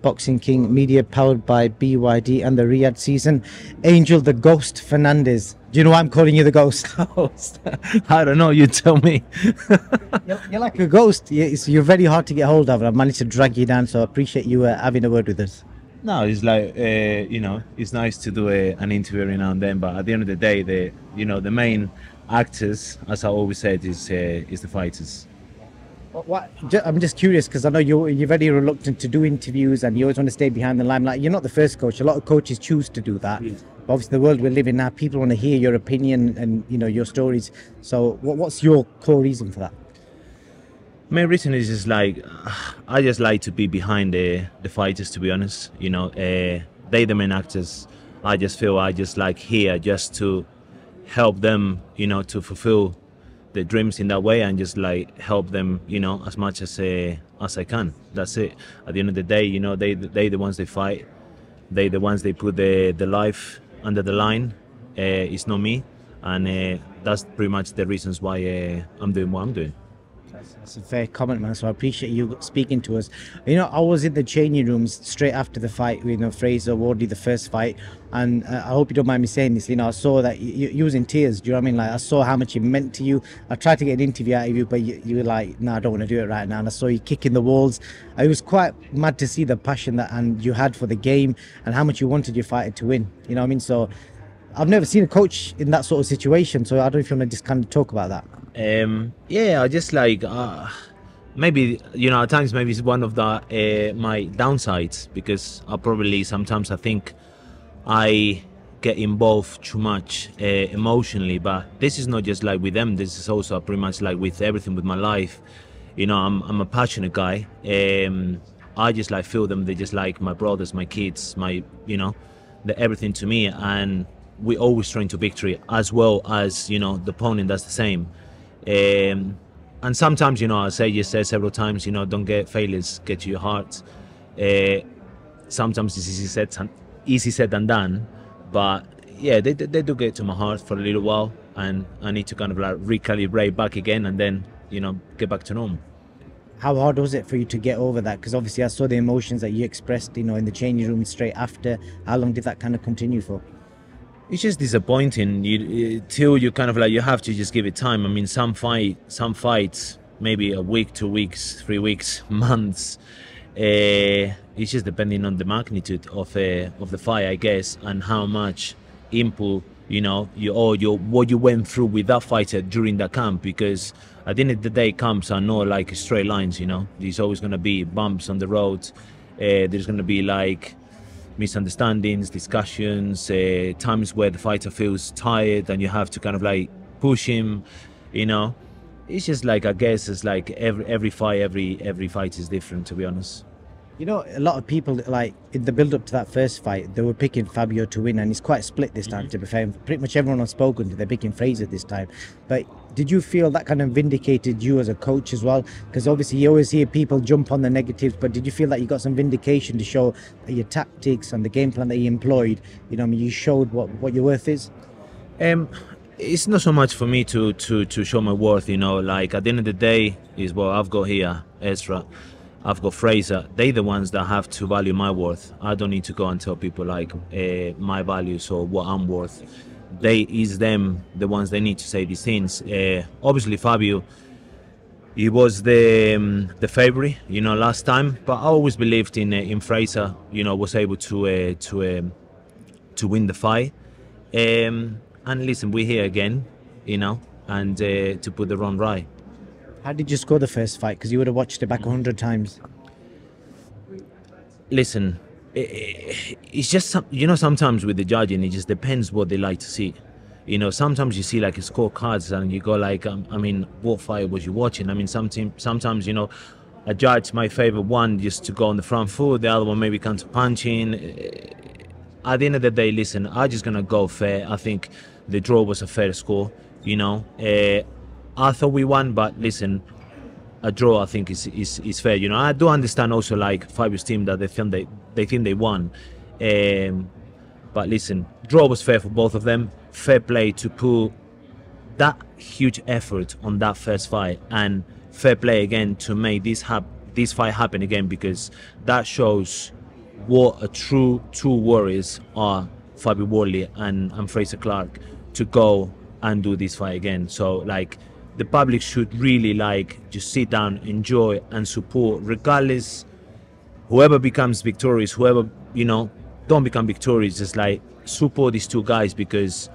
Boxing King, media powered by BYD and the Riyadh season. Angel the Ghost Fernandez. Do you know why I'm calling you the Ghost? I don't know, you tell me. You're like a ghost. You're very hard to get hold of. I managed to drag you down, so I appreciate you having a word with us. No, it's like it's nice to do an interview every now and then, but at the end of the day, the main actors, as I always said, is the fighters. I'm just curious because I know you're very reluctant to do interviews and you always want to stay behind the limelight. You're not the first coach. A lot of coaches choose to do that. Yes. But obviously, the world we live in now, people want to hear your opinion and your stories. So, what's your core reason for that? Main reason is just like I just like to be behind the fighters. To be honest, they the main actors. I just feel I just like here just to help them, to fulfill the dreams in that way and just like help them, as much as I can. That's it. At the end of the day, they the ones they fight. They the ones they put the life under the line. It's not me, and that's pretty much the reasons why I'm doing what I'm doing. That's a fair comment, man. So I appreciate you speaking to us. I was in the changing rooms straight after the fight with Fraser Wardley, the first fight, and I hope you don't mind me saying this. I saw that you was in tears. Do you know what I mean? Like I saw how much it meant to you. I tried to get an interview out of you, but you were like, "No, I don't want to do it right now." And I saw you kicking the walls. It was quite mad to see the passion that and you had for the game and how much you wanted your fighter to win. You know what I mean? So I've never seen a coach in that sort of situation. So I don't know if you want to just kind of talk about that. I just like maybe at times maybe it's one of the my downsides, because sometimes I think I get involved too much emotionally, but this is not just like with them. This is also pretty much like with everything with my life. I'm a passionate guy. I just like feel them. They're just like my brothers, my kids, they're everything to me, and we always train to victory, as well as the opponent does the same. And sometimes I you said several times, don't get failures get to your heart. Sometimes it's easy said than done, but yeah, they do get to my heart for a little while, and I need to kind of like recalibrate back again and then get back to normal. How hard was it for you to get over that? Because obviously I saw the emotions that you expressed in the changing room straight after. How long did that kind of continue for? It's just disappointing. Till you kind of like you have to just give it time. I mean, some fights maybe a week, 2 weeks, 3 weeks, months. It's just depending on the magnitude of the fight, I guess, and how much input what you went through with that fighter during that camp. Because at the end of the day, camps are not like straight lines. There's always going to be bumps on the road. There's going to be like misunderstandings, discussions, times where the fighter feels tired and you have to kind of like push him. It's just like, I guess it's like every fight is different, to be honest. A lot of people, like in the build up to that first fight, they were picking Fabio to win, and it's quite split this time. To be fair, pretty much everyone I've spoken to, they're picking Fraser this time. But did you feel that kind of vindicated you as a coach as well? Because obviously you always hear people jump on the negatives, but did you feel that you got some vindication to show that your tactics and the game plan that you employed, you showed what your worth is? It's not so much for me to show my worth. Like at the end of the day is what I've got here, Ezra. I've got Fraser. They're the ones that have to value my worth. I don't need to go and tell people like my values or what I'm worth. The ones they need to say these things. Obviously Fabio, he was the favorite, last time. But I always believed in Fraser. Was able to win the fight. And listen, we're here again, and to put the wrong right. How did you score the first fight? Because you would have watched it back 100 times. Listen, it's just sometimes with the judging, it just depends what they like to see. Sometimes you see like a scorecards and you go like, I mean, what fight was you watching? I mean, sometimes a judge might favor one just to go on the front foot, the other one maybe counter punching. At the end of the day, listen, I'm just gonna go fair. I think the draw was a fair score. I thought we won, but listen, a draw I think is fair. I do understand also like Fabio's team that they think they won, but listen, draw was fair for both of them. Fair play to put that huge effort on that first fight, and fair play again to make this fight happen again, because that shows what a true two warriors are, Fabio Wally and Fraser Clark, to go and do this fight again. So like the public should really like just sit down, enjoy and support, regardless whoever becomes victorious, whoever, you know, don't become victorious, just like support these two guys, because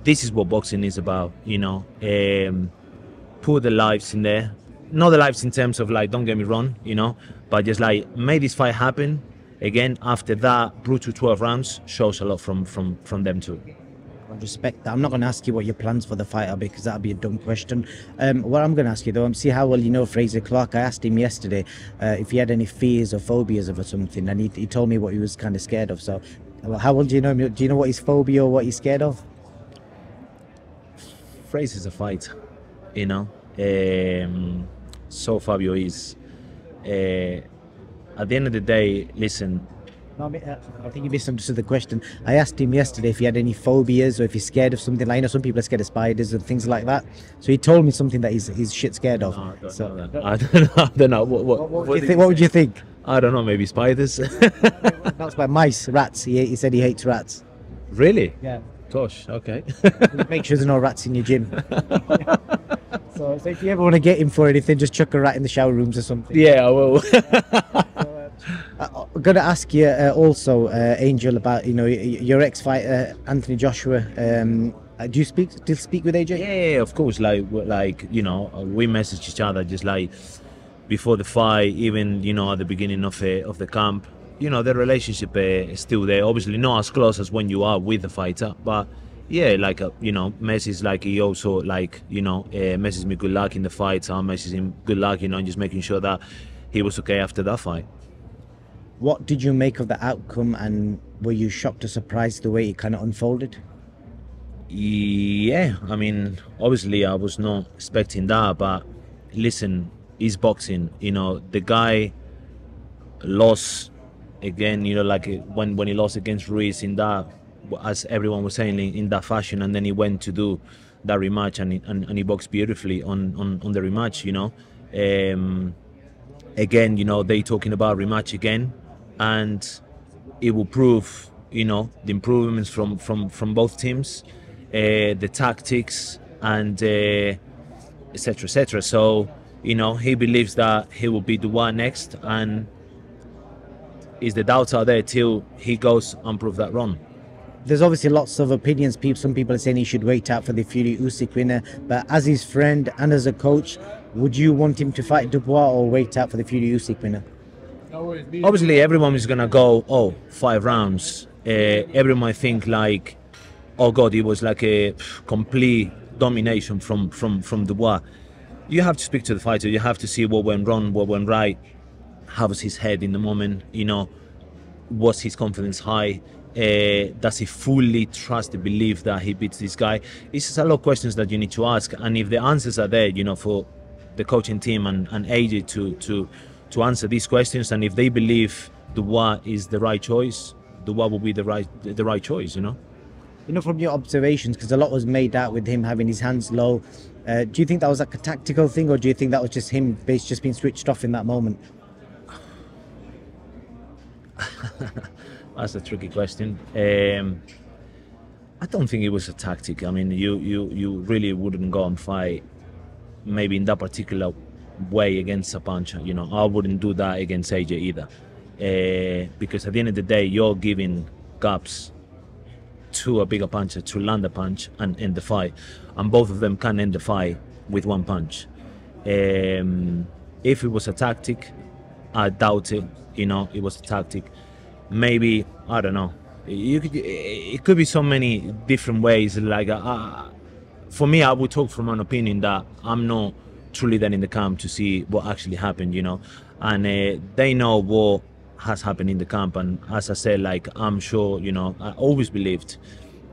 this is what boxing is about, you know. Put the lives in there, not the lives in terms of like, don't get me wrong, you know, but just like make this fight happen again. After that brutal 12 rounds shows a lot from them too. I respect that. I'm not going to ask you what your plans for the fight are, because that'd be a dumb question. What I'm going to ask you though, see how well you know Fraser Clark. I asked him yesterday if he had any fears or phobias of or something, and he told me what he was kind of scared of. So how well do you know him? Do you know what his phobia or what he's scared of? Fraser's a fighter, you know. So Fabio is. At the end of the day, listen. No, I think you misunderstood the question. I asked him yesterday if he had any phobias or if he's scared of something. Like, you know, some people are scared of spiders and things like that. So he told me something that he's shit scared of. No, I don't so, know that. I don't know. What would you think? I don't know. Maybe spiders. That's by mice, rats. He said he hates rats. Really? Yeah. Gosh. Okay. Make sure there's no rats in your gym. So if you ever want to get him for anything, just chuck a rat in the shower rooms or something. Yeah, I will. I'm going to ask you also, Angel, about your ex-fighter Anthony Joshua. Do you still speak with AJ? Yeah, of course. Like you know, we message each other just like before the fight, even at the beginning of the camp. You know, the relationship is still there. Obviously, not as close as when you are with the fighter, but yeah, like Messi's like he also messages me good luck in the fight. So I message him good luck, and just making sure that he was okay after that fight. What did you make of the outcome, and were you shocked or surprised the way it kind of unfolded? Yeah, I mean, obviously I was not expecting that, but listen, it's boxing. The guy lost again, like when he lost against Ruiz in that, as everyone was saying, in that fashion, and then he went to do that rematch, and he boxed beautifully on the rematch. Again, they talking about rematch again, and it will prove the improvements from both teams, the tactics, and etc. So he believes that he will be Dubois next, and is the doubts out there till he goes and prove that wrong. There's obviously lots of opinions. Some people are saying he should wait out for the Fury Usyk winner, but as his friend and as a coach, would you want him to fight Dubois or wait out for the Fury Usyk winner? Obviously, everyone is gonna go 5 rounds. Everyone might think like, oh God, it was like a complete domination from Dubois. You have to speak to the fighter. You have to see what went wrong, what went right. How was his head in the moment? Was his confidence high? Does he fully trust and believe that he beats this guy? It's just a lot of questions that you need to ask, and if the answers are there, for the coaching team and AJ to answer these questions, and if they believe Dubois is the right choice, Dubois will be the right choice. From your observations, because a lot was made out with him having his hands low. Do you think that was like a tactical thing, or do you think that was just him just being switched off in that moment? That's a tricky question. I don't think it was a tactic. I mean, you really wouldn't go and fight maybe in that particular way against a puncher. I wouldn't do that against AJ either, because at the end of the day, you're giving gaps to a bigger puncher to land a punch and end the fight, and both of them can end the fight with one punch. If it was a tactic, I doubt it. It was a tactic. Maybe, I don't know. It could be so many different ways. Like, for me, I would talk from an opinion that I'm not truly there in the camp to see what actually happened, and they know what has happened in the camp. And as I said, like, I'm sure, I always believed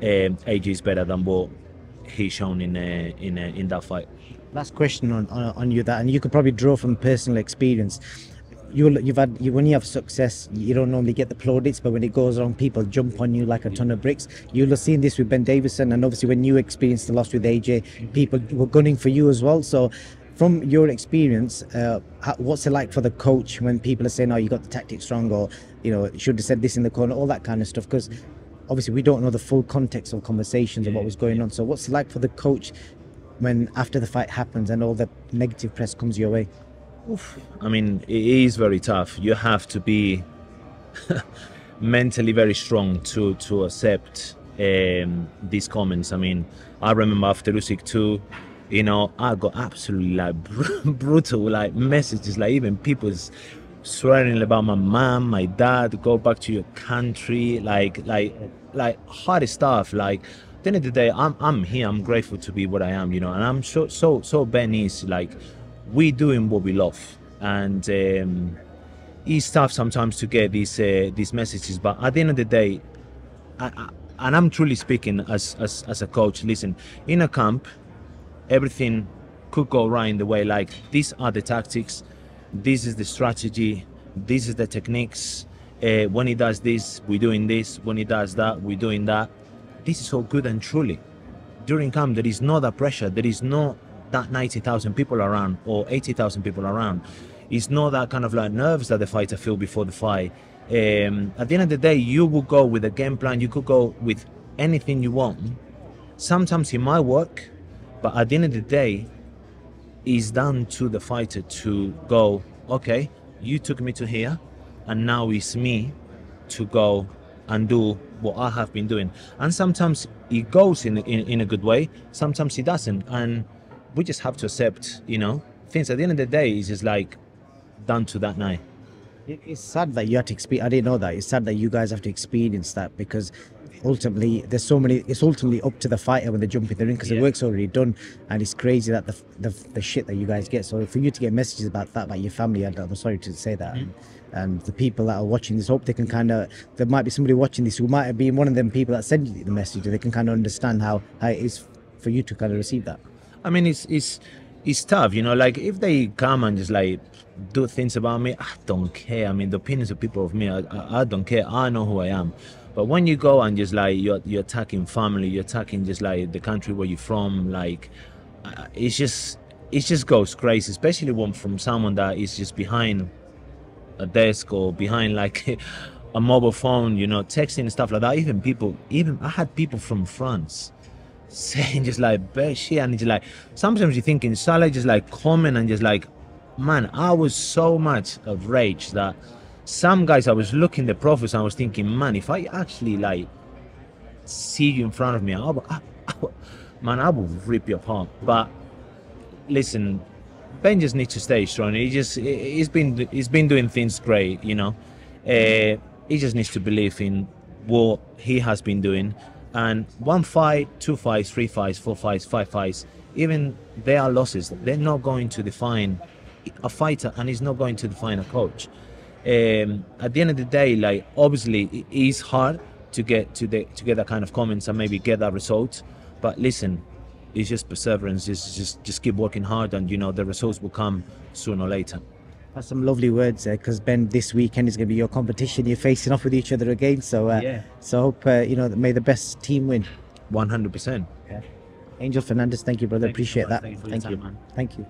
AJ is better than what he's shown in that fight. Last question on you, that, and you could probably draw from personal experience. When you have success, you don't normally get the plaudits, but when it goes wrong, people jump on you like a ton of bricks. You'll have seen this with Ben Davison, and obviously when you experienced the loss with AJ, people were gunning for you as well. So from your experience, what's it like for the coach when people are saying, "Oh, you got the tactics wrong," or you should have said this in the corner, all that kind of stuff? Because obviously we don't know the full context of conversations and what was going on. So what's it like for the coach when after the fight happens and all the negative press comes your way? Oof. I mean, it is very tough. You have to be mentally very strong to accept these comments. I mean, I remember after Usyk 2, I got absolutely like brutal like messages, like even people swearing about my mom, my dad, go back to your country, like hard stuff. Like at the end of the day, I'm here. I'm grateful to be what I am, and I'm so Ben is like, we doing what we love, and it's tough sometimes to get these messages. But at the end of the day, and I'm truly speaking as a coach. Listen, in a camp, everything could go right in the way. Like, these are the tactics, this is the strategy, this is the techniques. When he does this, we're doing this. When he does that, we're doing that. This is all good and truly. During camp, there is no that pressure. There is no that 90,000 people around or 80,000 people around. It's not that kind of like nerves that the fighter feel before the fight. At the end of the day, you will go with a game plan. You could go with anything you want. Sometimes it might work, but at the end of the day, it's down to the fighter to go, okay, you took me to here, and now it's me to go and do what I have been doing. And sometimes it goes in a good way, sometimes it doesn't, and we just have to accept, things. At the end of the day, it's just like down to that night. It's sad that you had to experience. I didn't know that. It's sad that you guys have to experience that, because ultimately there's so many. It's ultimately up to the fighter when they jump in the ring, because the work's already done, and it's crazy that the shit that you guys get. So for you to get messages about that, about your family, I'm sorry to say that. And the people that are watching this, hope they can there might be somebody watching this who might have been one of them people that send you the message, and they can kind of understand how it is for you to kind of receive that. I mean, it's tough, like if they come and just like do things about me, I don't care. I mean, the opinions of people of me, I don't care. I know who I am. But when you go and just like you're attacking family, you're attacking just like the country where you're from, like it just goes crazy, especially when from someone that is just behind a desk or behind like a mobile phone, texting and stuff like that. Even I had people from France saying just like bad shit, and it's like sometimes you're thinking, shall I just like comment and just like, man, I was so much of rage that some guys, I was looking the profiles and I was thinking, man, if I actually like see you in front of me, man, I will rip you apart. But listen, Ben just needs to stay strong. He's been doing things great, he just needs to believe in what he has been doing. And 1 fight, 2 fights, 3 fights, 4 fights, 5 fights, even they are losses. They're not going to define a fighter, and it's not going to define a coach. At the end of the day, like, obviously it is hard to get that kind of comments and maybe get that result. But listen, it's just perseverance. Just keep working hard, and the results will come sooner or later. That's some lovely words there, because Ben, this weekend is going to be your competition. You're facing off with each other again, so so hope may the best team win. 100%. Angel Fernandez, thank you, brother. Appreciate that. Thank you for your time, man. Thank you.